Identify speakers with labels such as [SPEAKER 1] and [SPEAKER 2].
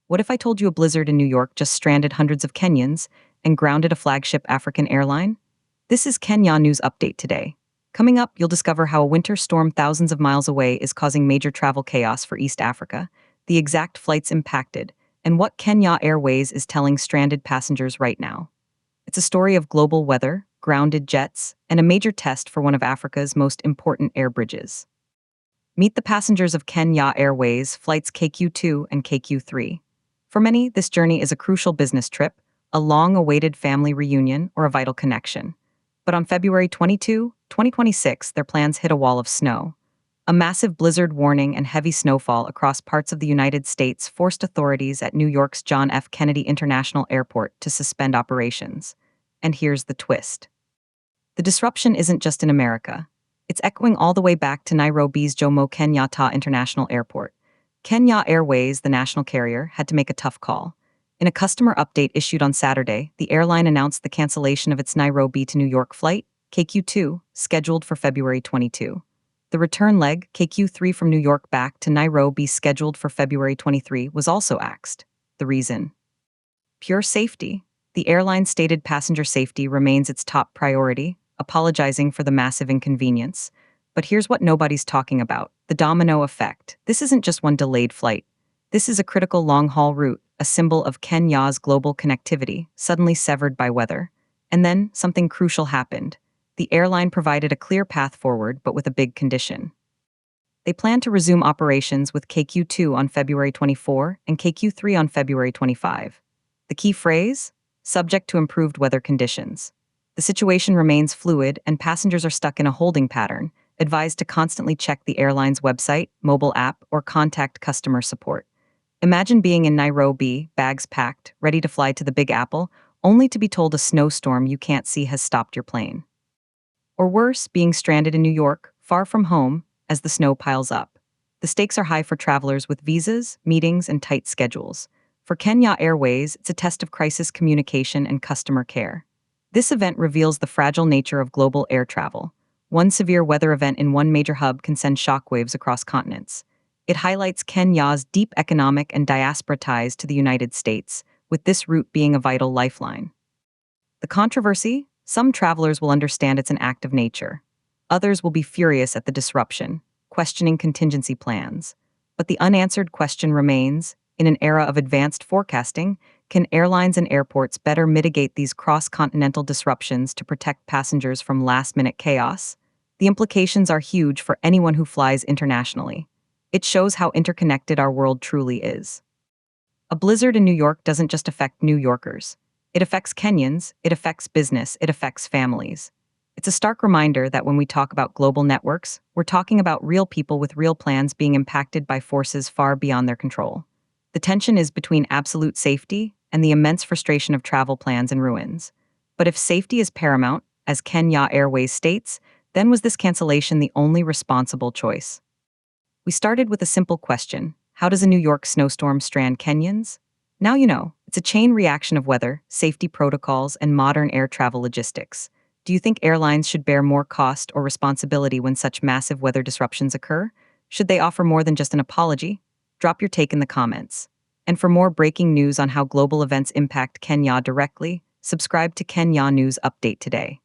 [SPEAKER 1] What if I told you a blizzard in New York just stranded hundreds of Kenyans and grounded a flagship African airline? This is Kenya News Update today. Coming up, you'll discover how a winter storm thousands of miles away is causing major travel chaos for East Africa, the exact flights impacted, and what Kenya Airways is telling stranded passengers right now. It's a story of global weather, grounded jets, and a major test for one of Africa's most important air bridges. Meet the passengers of Kenya Airways flights KQ2 and KQ3. For many, this journey is a crucial business trip, a long-awaited family reunion, or a vital connection. But on February 22, 2026, their plans hit a wall of snow. A massive blizzard warning and heavy snowfall across parts of the United States forced authorities at New York's John F. Kennedy International Airport to suspend operations. And here's the twist. The disruption isn't just in America. It's echoing all the way back to Nairobi's Jomo Kenyatta International Airport. Kenya Airways, the national carrier, had to make a tough call. In a customer update issued on Saturday, the airline announced the cancellation of its Nairobi to New York flight, KQ2, scheduled for February 22. The return leg, KQ3 from New York back to Nairobi, scheduled for February 23, was also axed. The reason? Pure safety. The airline stated passenger safety remains its top priority, apologizing for the massive inconvenience. But here's what nobody's talking about: the domino effect. This isn't just one delayed flight. This is a critical long-haul route, a symbol of Kenya's global connectivity, suddenly severed by weather. And then, something crucial happened. The airline provided a clear path forward, but with a big condition. They plan to resume operations with KQ2 on February 24 and KQ3 on February 25. The key phrase? Subject to improved weather conditions. The situation remains fluid, and passengers are stuck in a holding pattern, advised to constantly check the airline's website, mobile app, or contact customer support. Imagine being in Nairobi, bags packed, ready to fly to the Big Apple, only to be told a snowstorm you can't see has stopped your plane. Or worse, being stranded in New York, far from home, as the snow piles up. The stakes are high for travelers with visas, meetings, and tight schedules. For Kenya Airways, it's a test of crisis communication and customer care. This event reveals the fragile nature of global air travel. One severe weather event in one major hub can send shockwaves across continents. It highlights Kenya's deep economic and diaspora ties to the United States, with this route being a vital lifeline. The controversy? Some travelers will understand it's an act of nature. Others will be furious at the disruption, questioning contingency plans. But the unanswered question remains: in an era of advanced forecasting, can airlines and airports better mitigate these cross-continental disruptions to protect passengers from last-minute chaos? The implications are huge for anyone who flies internationally. It shows how interconnected our world truly is. A blizzard in New York doesn't just affect New Yorkers. It affects Kenyans, it affects business, it affects families. It's a stark reminder that when we talk about global networks, we're talking about real people with real plans being impacted by forces far beyond their control. The tension is between absolute safety and the immense frustration of travel plans in ruins. But if safety is paramount, as Kenya Airways states, then was this cancellation the only responsible choice? We started with a simple question: how does a New York snowstorm strand Kenyans? Now you know. It's a chain reaction of weather, safety protocols, and modern air travel logistics. Do you think airlines should bear more cost or responsibility when such massive weather disruptions occur? Should they offer more than just an apology? Drop your take in the comments. And for more breaking news on how global events impact Kenya directly, subscribe to Kenya News Update today.